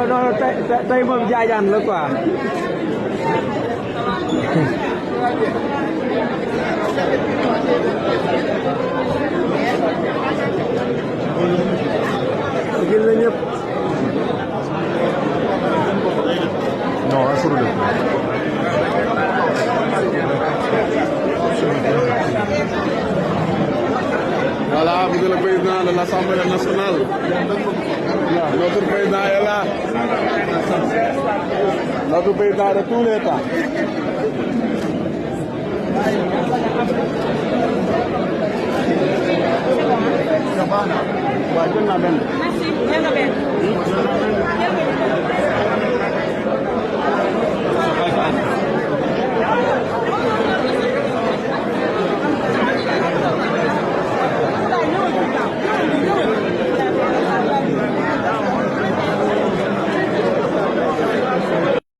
Nó tay mà dài dần nữa quả. Begin lenyap. No, suruh deh. Voilà, vous êtes le président de l'Assemblée nationale. Notre président est là. Notre président de tous les temps. Merci, bien, bien.